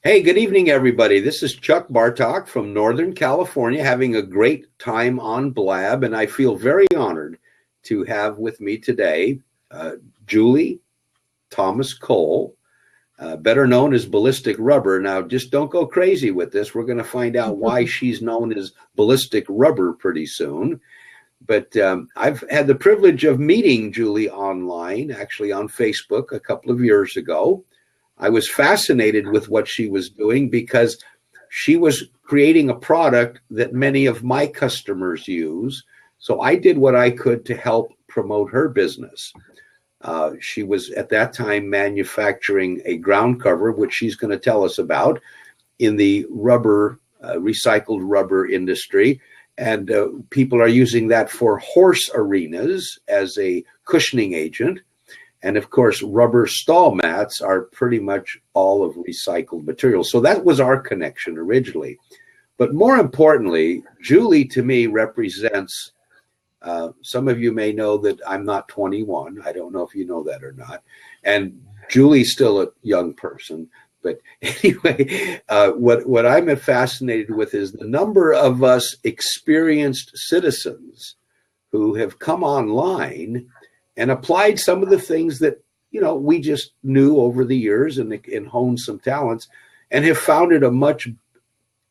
Hey, good evening, everybody. This is Chuck Bartok from Northern California, having a great time on Blab, and I feel very honored to have with me today Julie Thomas Cole, better known as Ballistic Rubber. Now, just don't go crazy with this. We're going to find out why she's known as Ballistic Rubber pretty soon. But I've had the privilege of meeting Julie online, actually on Facebook a couple of years ago. I was fascinated with what she was doing because she was creating a product that many of my customers use. So I did what I could to help promote her business. She was at that time manufacturing a ground cover, which she's going to tell us about, in the rubber, recycled rubber industry. And people are using that for horse arenas as a cushioning agent. And of course, rubber stall mats are pretty much all of recycled material. So that was our connection originally. But more importantly, Julie to me represents, some of you may know that I'm not 21. I don't know if you know that or not. And Julie's still a young person. But anyway, what I'm fascinated with is the number of us experienced citizens who have come online and applied some of the things that, we just knew over the years and honed some talents and have found it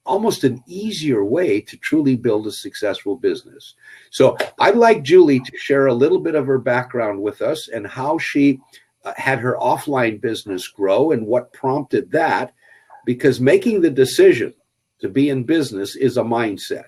almost an easier way to truly build a successful business. So I'd like Julie to share a little bit of her background with us and how she had her offline business grow and what prompted that, because making the decision to be in business is a mindset.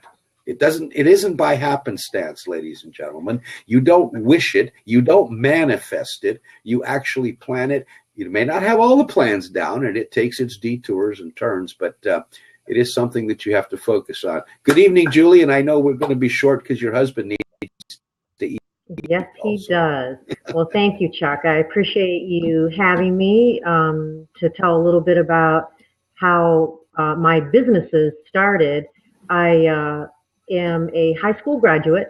It isn't by happenstance, ladies and gentlemen. You don't wish it. You don't manifest it. You actually plan it. You may not have all the plans down, and it takes its detours and turns, but it is something that you have to focus on. Good evening, Julie, and I know we're going to be short because your husband needs to eat. Yes, he does. Well, thank you, Chuck. I appreciate you having me to tell a little bit about how my businesses started. I am a high school graduate.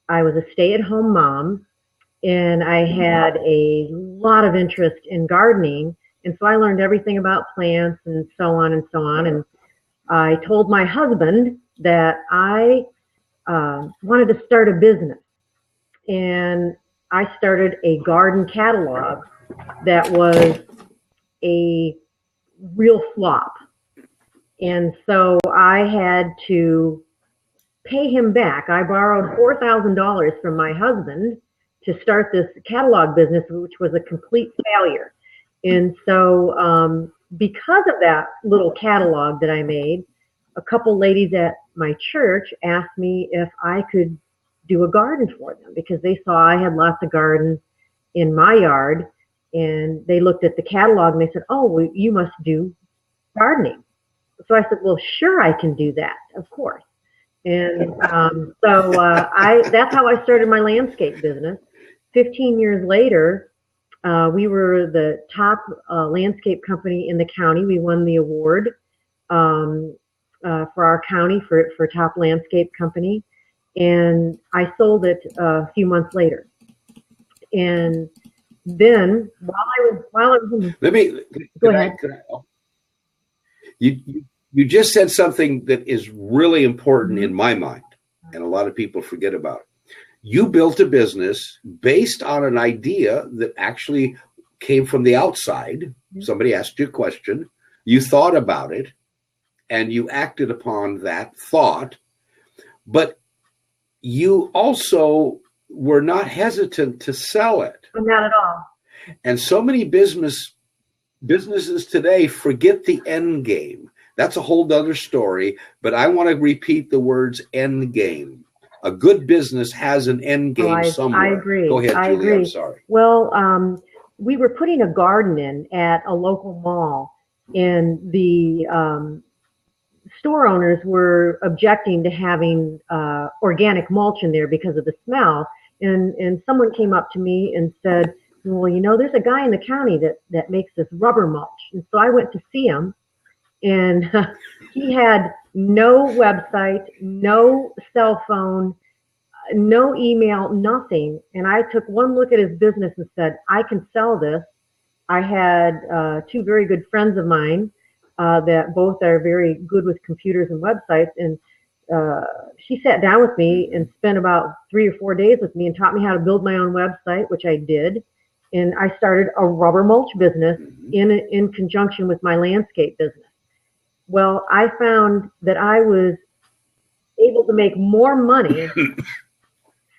I was a stay-at-home mom, and I had a lot of interest in gardening, and so I learned everything about plants and so on and so on. And I told my husband that I wanted to start a business, and I started a garden catalog that was a real flop. And so I had to pay him back. I borrowed $4,000 from my husband to start this catalog business, which was a complete failure. And so because of that little catalog that I made, a couple ladies at my church asked me if I could do a garden for them because they saw I had lots of gardens in my yard, and they looked at the catalog and they said, "Oh, well, you must do gardening." So I said, "Well, sure, I can do that, of course." And that's how I started my landscape business. 15 years later, we were the top landscape company in the county. We won the award for our county for top landscape company. And I sold it a few months later. And then while I was go ahead. You just said something that is really important in my mind, and a lot of people forget about it. You built a business based on an idea that actually came from the outside. Somebody asked you a question, you thought about it, and you acted upon that thought, but you also were not hesitant to sell it. Not at all. And so many businesses today forget the end game. That's a whole other story, but I want to repeat the words end game. A good business has an end game somewhere. I agree. Go ahead, Julie. I agree. I'm sorry. Well, we were putting a garden in at a local mall, and the store owners were objecting to having organic mulch in there because of the smell. And someone came up to me and said, "Well, there's a guy in the county that makes this rubber mulch." And so I went to see him. And he had no website, no cell phone, no email, nothing. And I took one look at his business and said, I can sell this. I had two very good friends of mine that both are very good with computers and websites. And she sat down with me and spent about 3 or 4 days with me and taught me how to build my own website, which I did. And I started a rubber mulch business in conjunction with my landscape business. Well, I found that I was able to make more money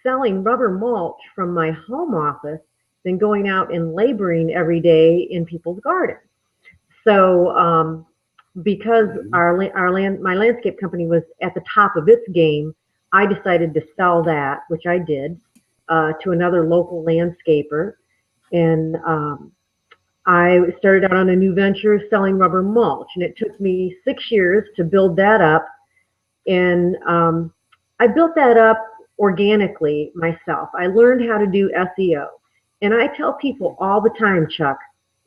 selling rubber mulch from my home office than going out and laboring every day in people's gardens. So because my landscape company was at the top of its game, I decided to sell that, which I did, to another local landscaper. And I started out on a new venture selling rubber mulch, and it took me 6 years to build that up. And I built that up organically myself. I learned how to do SEO. And I tell people all the time, Chuck,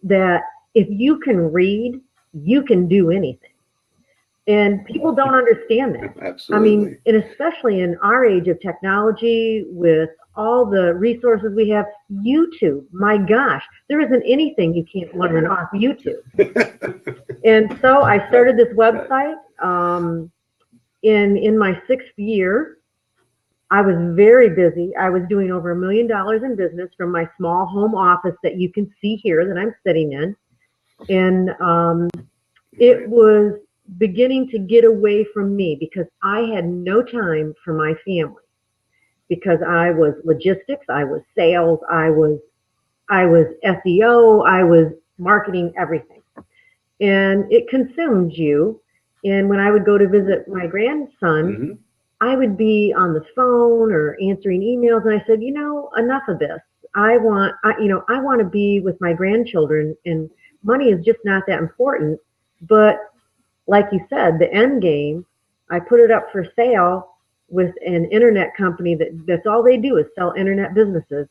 that if you can read, you can do anything. And people don't understand that. Absolutely. I mean, and especially in our age of technology with all the resources we have, YouTube, my gosh, there isn't anything you can't learn off YouTube. And so I started this website in my 6th year. I was very busy. I was doing over $1 million in business from my small home office that you can see here that I'm sitting in. And it was beginning to get away from me because I had no time for my family, because I was logistics, I was sales, I was SEO, I was marketing, everything. And it consumed you. And when I would go to visit my grandson, I would be on the phone or answering emails, and I said, enough of this. I want to be with my grandchildren, and money is just not that important. But like you said, the end game, I put it up for sale with an internet company that's all they do is sell internet businesses.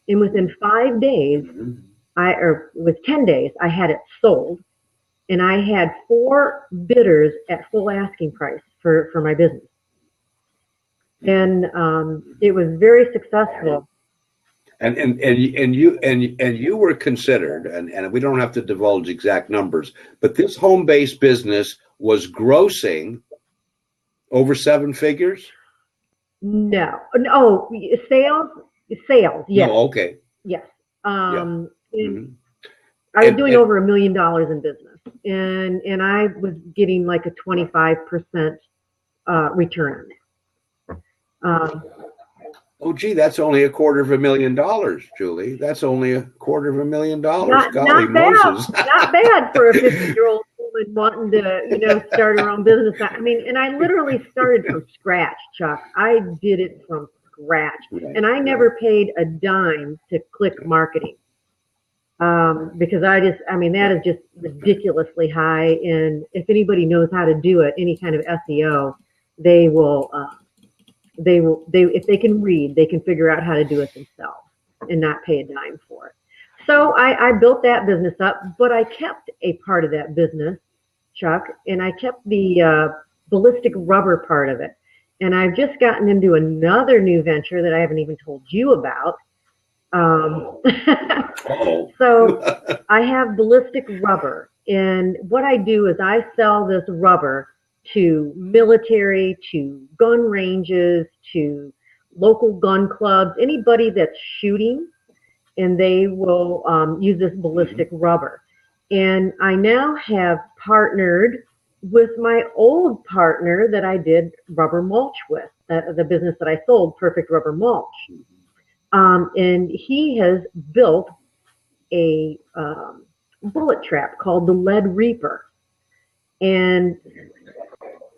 And within 5 days, with 10 days, I had it sold, and I had 4 bidders at full asking price for my business. And it was very successful. And you were considered, and we don't have to divulge exact numbers, but this home-based business was grossing over 7 figures? No, sales, yes. No, okay. Yes. I was doing over $1 million in business, and I was getting like a 25% return on that. That's only $250,000, Julie. That's only $250,000. Golly Moses. Not bad for a 50-year-old woman wanting to, start her own business. I mean, and I literally started from scratch, Chuck. I did it from scratch. Right, and I never paid a dime to click marketing. Because that is just ridiculously high. And if anybody knows how to do it, any kind of SEO, they will, if they can read, they can figure out how to do it themselves and not pay a dime for it. So I built that business up, but I kept a part of that business, Chuck, and I kept the ballistic rubber part of it. And I've just gotten into another new venture that I haven't even told you about. So I have ballistic rubber, and what I do is I sell this rubber to military, to gun ranges, to local gun clubs, anybody that's shooting, and they will use this ballistic rubber. And I now have partnered with my old partner that I did Rubber Mulch with, the business that I sold, Perfect Rubber Mulch. And he has built a bullet trap called the Lead Reaper. And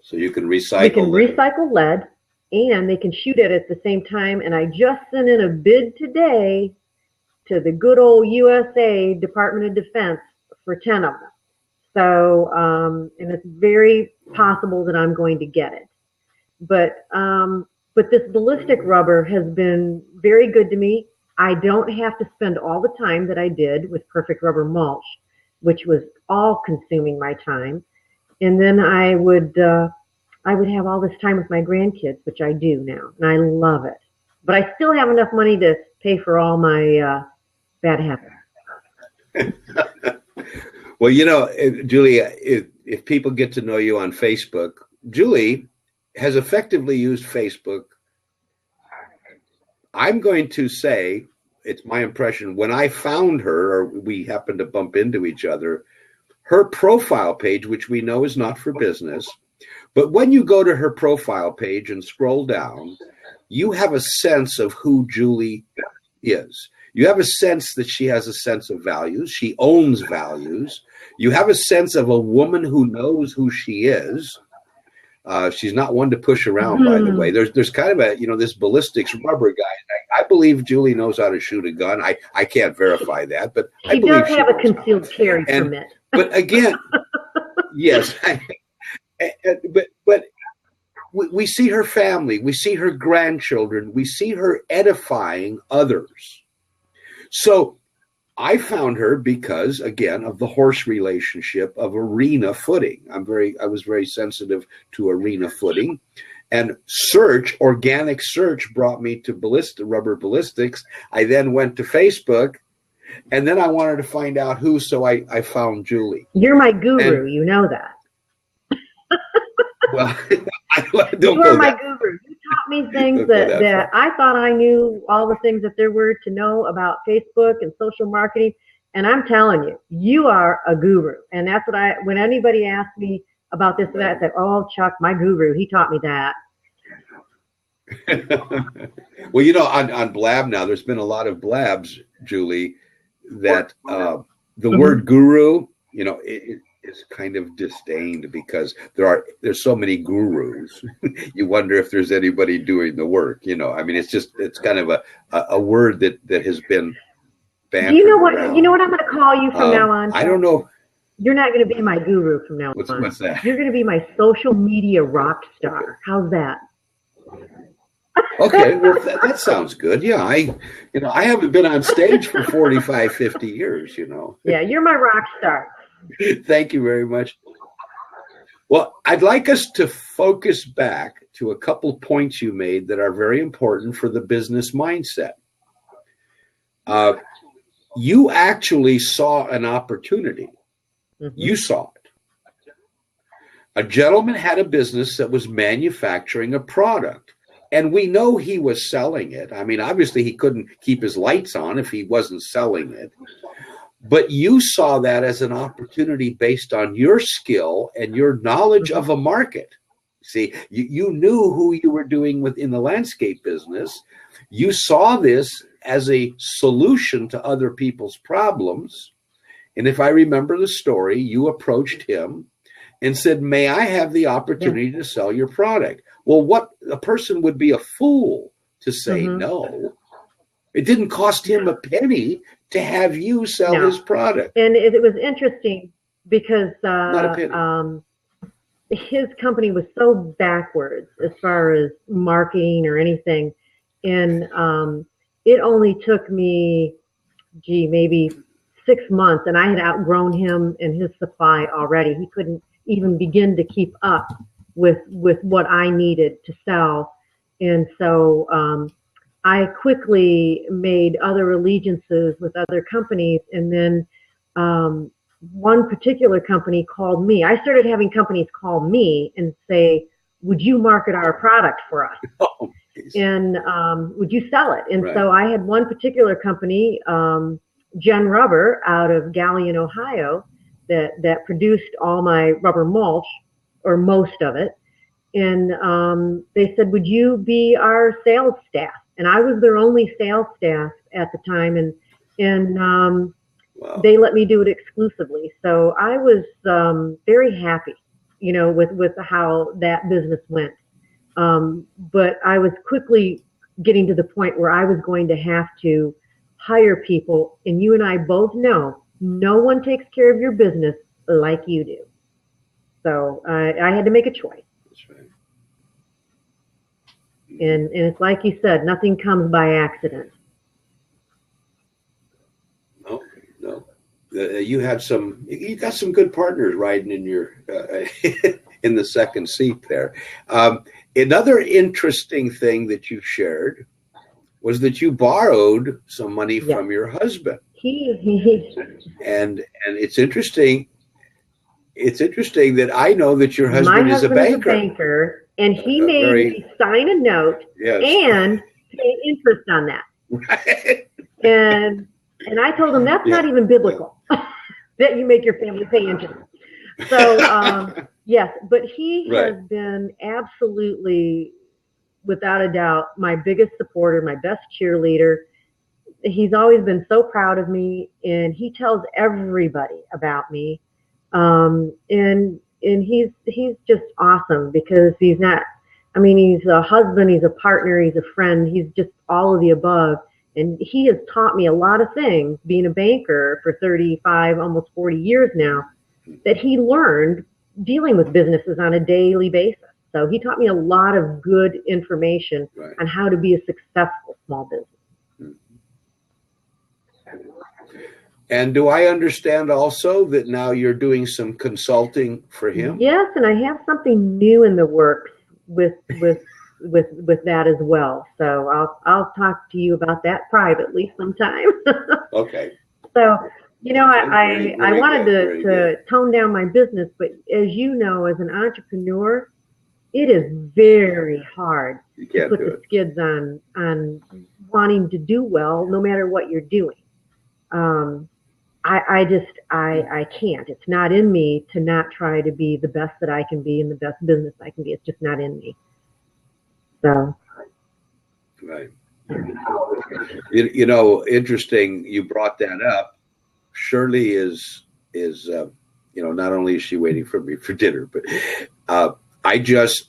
so you can recycle. We can recycle lead, and they can shoot it at the same time. And I just sent in a bid today to the good old USA Department of Defense for 10 of them. So, and it's very possible that I'm going to get it. But this ballistic rubber has been very good to me. I don't have to spend all the time that I did with Perfect Rubber Mulch, which was all consuming my time. And then I would have all this time with my grandkids, which I do now, and I love it. But I still have enough money to pay for all my bad habits. Well, Julia, if people get to know you on Facebook, Julie has effectively used Facebook. I'm going to say, it's my impression, when I found her, or we happened to bump into each other, her profile page, which we know is not for business, but when you go to her profile page and scroll down, you have a sense of who Julie is. You have a sense that she has a sense of values. She owns values. You have a sense of a woman who knows who she is. She's not one to push around, by the way. There's kind of a, this ballistics rubber guy. I believe Julie knows how to shoot a gun. I can't verify that, but I believe she does have a concealed carry permit. But again, yes. But we see her family. We see her grandchildren. We see her edifying others. So I found her because, again, of the horse relationship of arena footing. I was very sensitive to arena footing, and organic search brought me to rubber ballistics. I then went to Facebook, and then I wanted to find out who, so I found Julie. You're my guru, you know that. Well, you are my guru. You taught me things that I thought I knew, all the things that there were to know about Facebook and social marketing. And I'm telling you, you are a guru. And that's what when anybody asks me about this or that, I say, oh, Chuck, my guru, he taught me that. Well, on Blab now, there's been a lot of Blabs, Julie, that the word guru, it is kind of disdained because there's so many gurus. You wonder if there's anybody doing the work. It's kind of a word that has been banned. You know what I'm going to call you from now on? I don't know. You're not going to be my guru from now on. What's that? You're going to be my social media rock star. How's that? Okay, well, that sounds good. Yeah, I haven't been on stage for 45, 50 years, Yeah, you're my rock star. Thank you very much. Well, I'd like us to focus back to a couple of points you made that are very important for the business mindset. You actually saw an opportunity. Mm-hmm. You saw it. A gentleman had a business that was manufacturing a product, and we know he was selling it. I mean, obviously he couldn't keep his lights on if he wasn't selling it. But you saw that as an opportunity based on your skill and your knowledge of a market. See, you knew who you were doing within the landscape business. You saw this as a solution to other people's problems. And if I remember the story, you approached him and said, may I have the opportunity to sell your product? Well, a person would be a fool to say no. It didn't cost him a penny to have you sell his product. And it was interesting because his company was so backwards as far as marketing or anything. And it only took me, maybe 6 months, and I had outgrown him and his supply already. He couldn't even begin to keep up with what I needed to sell. And so I quickly made other allegiances with other companies. And then one particular company called me. I started having companies call me and say, would you market our product for us? Oh, and would you sell it? And so I had one particular company, Gen Rubber, out of Galion, Ohio, that produced all my rubber mulch, or most of it. And they said, would you be our sales staff? And I was their only sales staff at the time. And they let me do it exclusively. So I was very happy, with how that business went. But I was quickly getting to the point where I was going to have to hire people. And you and I both know no one takes care of your business like you do. So I had to make a choice. That's right. And it's like you said, nothing comes by accident. No. You got some good partners riding in your in the second seat there. Another interesting thing that you shared was that you borrowed some money from your husband. He and it's interesting. it's interesting that I know that your My husband is a husband is a banker. banker, and he made me sign a note Yes. and pay interest on that. Right. And I told him that's not even biblical, that you make your family pay interest. So, yes, but he has been absolutely, without a doubt, my biggest supporter, my best cheerleader. He's always been so proud of me, and he tells everybody about me. And he's just awesome because he's not, I mean, he's a husband, he's a partner, he's a friend, he's just all of the above. And he has taught me a lot of things, being a banker for 35, almost 40 years now, that he learned dealing with businesses on a daily basis. So he taught me a lot of good information on how to be a successful small business. And do I understand also that now you're doing some consulting for him? Yes, and I have something new in the works with that as well. So I'll talk to you about that privately sometime. Okay. So, you know, Very I wanted good, to tone down my business, but as you know, as an entrepreneur, it is very hard to put the skids on wanting to do well, no matter what you're doing. I can't. It's not in me to not try to be the best that I can be and the best business I can be. It's just not in me. So. Right. You know, interesting. You brought that up. Shirley is not only is she waiting for me for dinner, but I just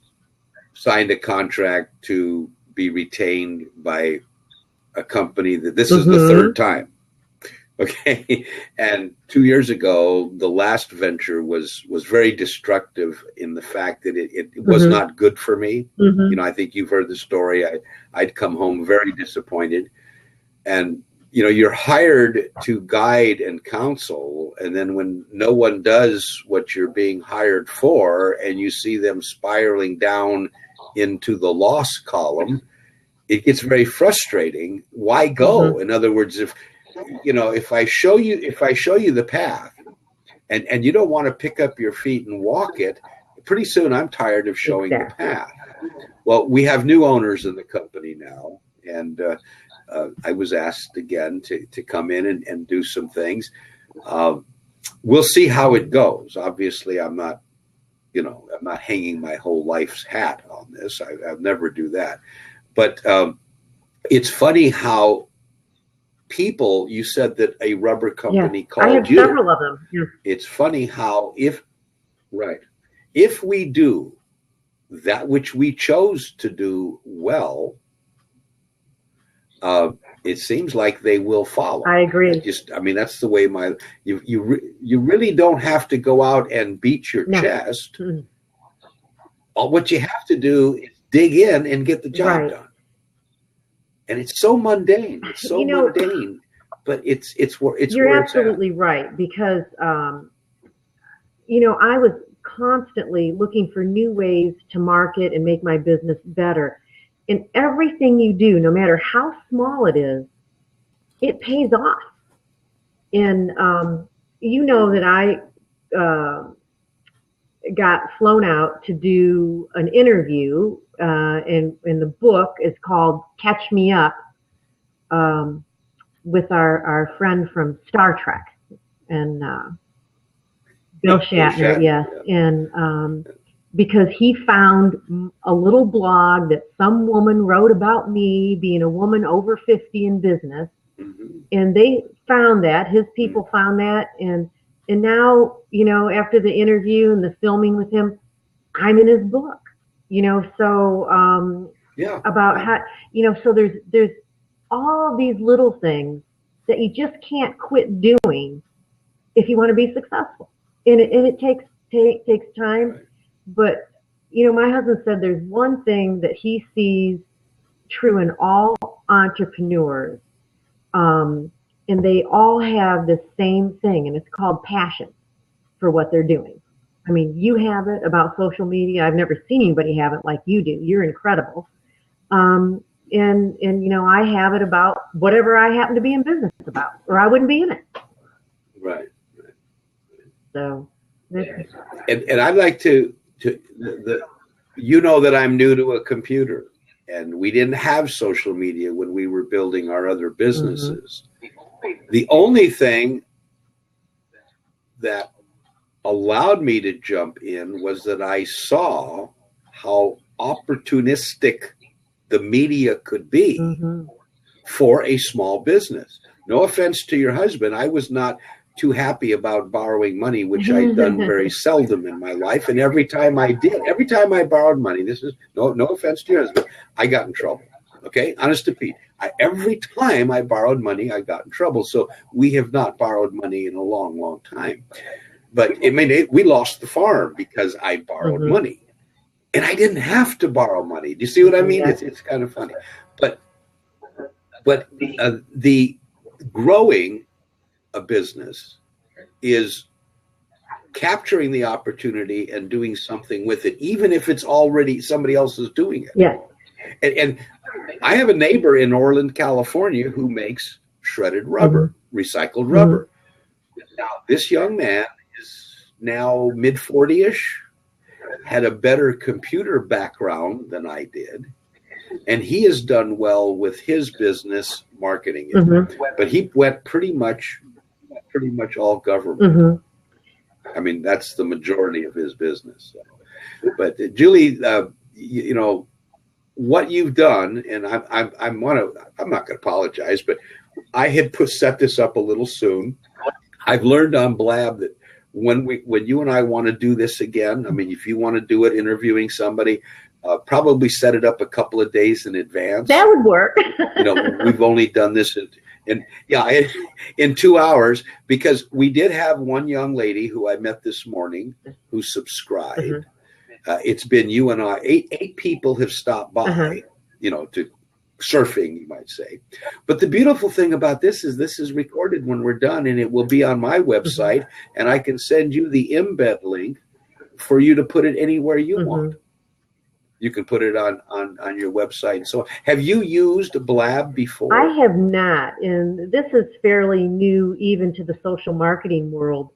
signed a contract to be retained by a company that this is the third time. Okay. And 2 years ago, the last venture was very destructive in the fact that it was not good for me. You know, I think you've heard the story. I'd come home very disappointed. And, you know, you're hired to guide and counsel. And then when no one does what you're being hired for and you see them spiraling down into the loss column, it gets very frustrating. Why go? In other words, if I show you the path and you don't want to pick up your feet and walk it, pretty soon I'm tired of showing the path. Well, we have new owners in the company now, and I was asked again to come in and do some things. We'll see how it goes. Obviously, I'm not hanging my whole life's hat on this. I'll never do that. But it's funny how people, you said that a rubber company called you. I have several of them. Yeah. It's funny how if we do that which we chose to do well, it seems like they will follow. I agree. That's the way you really don't have to go out and beat your chest. What you have to do is dig in and get the job done. And it's so mundane. It's so mundane, but it's you're absolutely right, because I was constantly looking for new ways to market and make my business better. And everything you do, no matter how small it is, it pays off. And you know that I got flown out to do an interview, and the book is called Catch Me Up, with our friend from Star Trek, and Bill Shatner, yes. And because he found a little blog that some woman wrote about me being a woman over 50 in business, and they found that, his people found that, and now, after the interview and the filming with him, I'm in his book, so about how, so there's all these little things that you just can't quit doing if you want to be successful. And it takes time. But, my husband said there's one thing that he sees true in all entrepreneurs, and they all have the same thing, and it's called passion for what they're doing. I mean, you have it about social media. I've never seen anybody have it like you do. You're incredible. And I have it about whatever I happen to be in business about, or I wouldn't be in it. Right. So And I'd like to you know that I'm new to a computer, and we didn't have social media when we were building our other businesses. The only thing that allowed me to jump in was that I saw how opportunistic the media could be for a small business. No offense to your husband, I was not too happy about borrowing money, which I'd done very seldom in my life. And every time I borrowed money, this is no offense to your husband, I got in trouble. Okay, honest to Pete. Every time I borrowed money, I got in trouble. So we have not borrowed money in a long, long time. But we lost the farm because I borrowed money, and I didn't have to borrow money. Do you see what I mean? It's kind of funny, but the growing a business is capturing the opportunity and doing something with it, even if it's already somebody else is doing it. Yeah. And I have a neighbor in Orland, California, who makes shredded rubber, recycled rubber. Now, this young man is now mid-40-ish, had a better computer background than I did, and he has done well with his business marketing it. But he went pretty much all government. I mean, that's the majority of his business. So. But Julie, you know what you've done, and I'm not going to apologize, but I had set this up a little soon. I've learned on Blab that when you and I want to do this again, I mean, if you want to do it interviewing somebody, probably set it up a couple of days in advance. That would work. You know, we've only done this in 2 hours, because we did have one young lady who I met this morning who subscribed. It's been you and I. Eight people have stopped by, you know, to surfing, you might say. But the beautiful thing about this is recorded when we're done, and it will be on my website, and I can send you the embed link for you to put it anywhere you want. You can put it on your website. So have you used Blab before? I have not, and this is fairly new even to the social marketing world.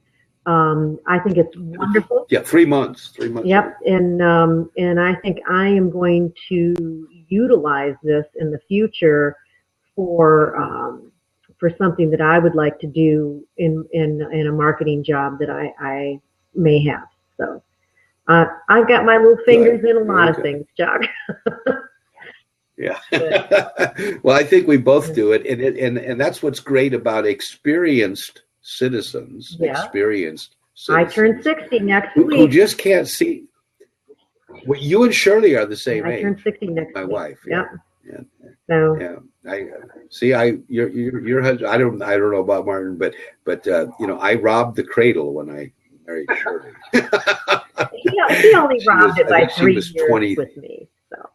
I think it's wonderful. Yeah, 3 months. Yep, and I think I am going to utilize this in the future for something that I would like to do in a marketing job that I may have. So I've got my little fingers in a lot of things, Chuck. Yeah. Well, I think we both do it, and that's what's great about experienced citizens. I turn 60 next week. Who just can't see. Well, you and Shirley are the same age. I turn 60 next week. My wife. Yeah. So your husband. I don't know about Martin, but you know, I robbed the cradle when I married Shirley. He only robbed it by 3 years 20. With me. So.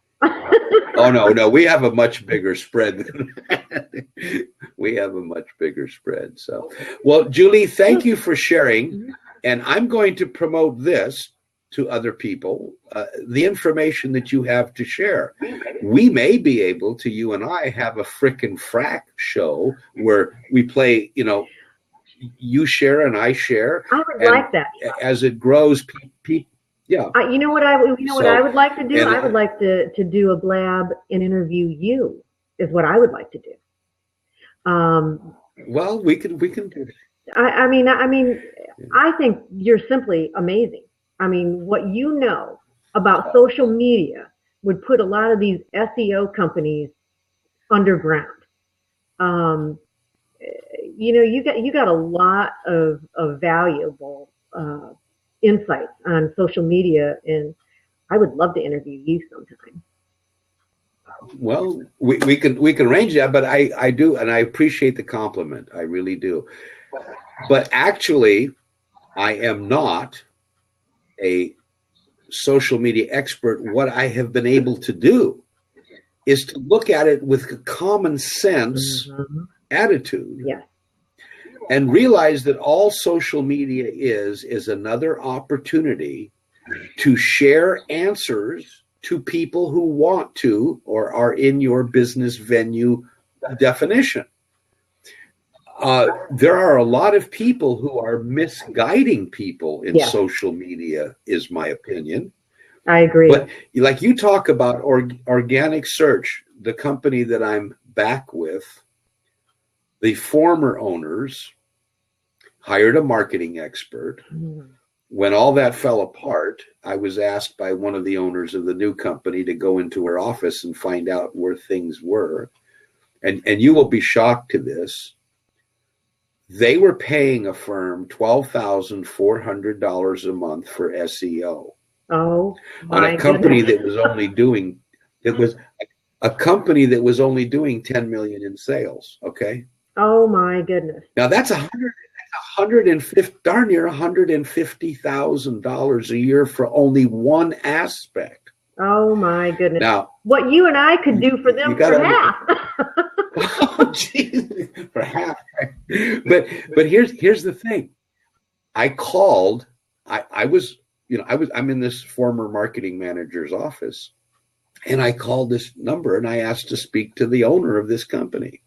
Oh no, we have a much bigger spread than that. We have a much bigger spread. So, well, Julie, thank you for sharing, and I'm going to promote this to other people. The information that you have to share, we may be able to, you and I, have a frickin' frack show where we play. You know, you share and I share. I would like that. As it grows, people. Yeah. You know what I would like to do? I would like to do a Blab and interview you, is what I would like to do. Well, we can do that. I mean, I think you're simply amazing. I mean, what you know about social media would put a lot of these SEO companies underground. You know, you got a lot of valuable insights on social media, and I would love to interview you sometime. Well, we can arrange that, but I do, and I appreciate the compliment. I really do. But actually, I am not a social media expert. What I have been able to do is to look at it with a common sense attitude. Yeah. And realize that all social media is another opportunity to share answers to people who want to or are in your business venue definition. There are a lot of people who are misguiding people in social media, is my opinion. I agree. But like you talk about organic search, the company that I'm back with, the former owners hired a marketing expert. When all that fell apart, I was asked by one of the owners of the new company to go into her office and find out where things were. And you will be shocked to this. They were paying a firm $12,400 a month for SEO. Oh, on a company that was only doing, it was a company that was only doing 10 million in sales. Okay. Oh my goodness. Now that's darn near $150,000 a year for only one aspect. Oh my goodness. Now, what you and I could do for them for half. Oh, geez, for half. But here's the thing. I called. I'm in this former marketing manager's office, and I called this number and I asked to speak to the owner of this company.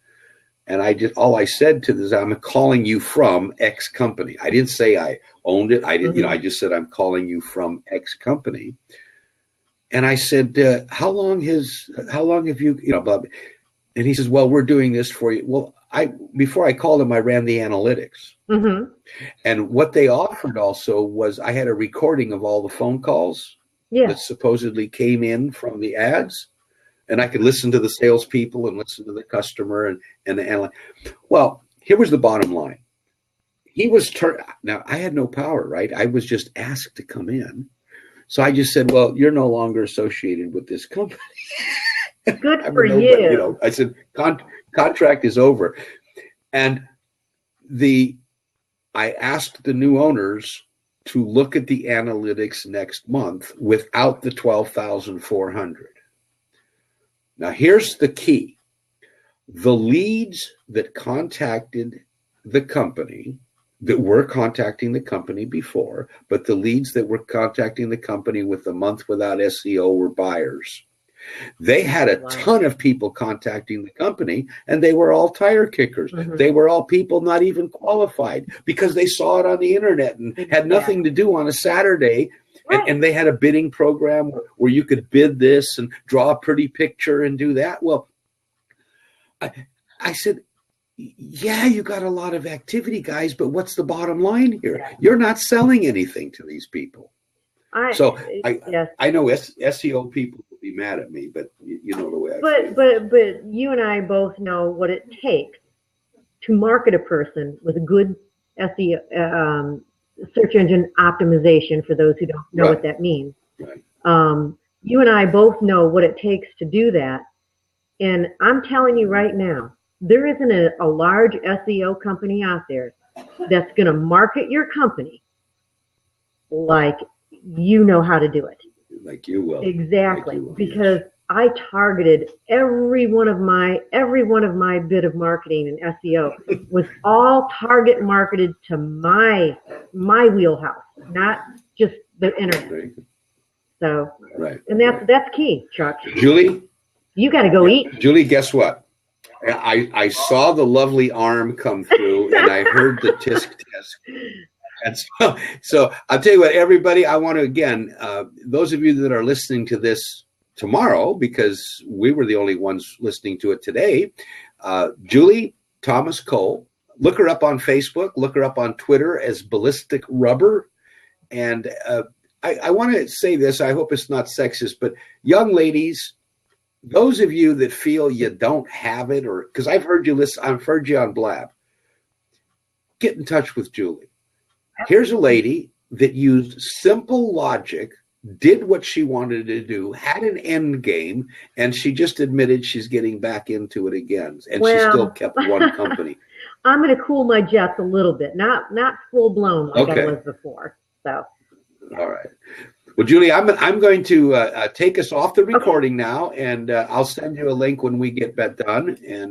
And all I said to this, I'm calling you from X company. I didn't say I owned it. I didn't, I just said, I'm calling you from X company. And I said, how long have you, blah, blah. And he says, well, we're doing this for you. Well, before I called him, I ran the analytics. And what they offered also was I had a recording of all the phone calls that supposedly came in from the ads. And I could listen to the salespeople and listen to the customer and the analyst. Well, here was the bottom line. Now I had no power, right? I was just asked to come in. So I just said, well, you're no longer associated with this company. Good for you. I said, contract is over. And I asked the new owners to look at the analytics next month without the 12,400. Now, here's the key. The leads that contacted the company, that were contacting the company before, but the leads that were contacting the company with the month without SEO were buyers. They had a ton of people contacting the company, and they were all tire kickers. They were all people not even qualified because they saw it on the internet and had nothing to do on a Saturday. And they had a bidding program where you could bid this and draw a pretty picture and do that. Well, I said, yeah, you got a lot of activity, guys, but what's the bottom line here? You're not selling anything to these people. I know SEO people will be mad at me, but you know the way I feel. But you and I both know what it takes to market a person with a good SEO, search engine optimization, for those who don't know what that means. You and I both know what it takes to do that. And I'm telling you right now, there isn't a large SEO company out there that's going to market your company like you know how to do it. Like you will. Exactly. Like you will, because I targeted every one of my bit of marketing and SEO was all target marketed to my wheelhouse, not just the internet. So, and that's key, Chuck. Julie, you got to go eat. Julie, guess what? I saw the lovely arm come through, and I heard the tisk tisk. And so I'll tell you what, everybody, I want to, again, those of you that are listening to this tomorrow, because we were the only ones listening to it today, Julie Thomas Cole, look her up on Facebook, look her up on Twitter as Ballistic Rubber. And I want to say this, I hope it's not sexist, but young ladies, those of you that feel you don't have it, or because I've heard you on Blab, get in touch with Julie. Here's a lady that used simple logic, did what she wanted to do, had an end game, and she just admitted she's getting back into it again. And she still kept one company. I'm going to cool my jets a little bit, not full blown like I was before. So, all right. Well, Julie, I'm going to take us off the recording now, and I'll send you a link when we get that done. And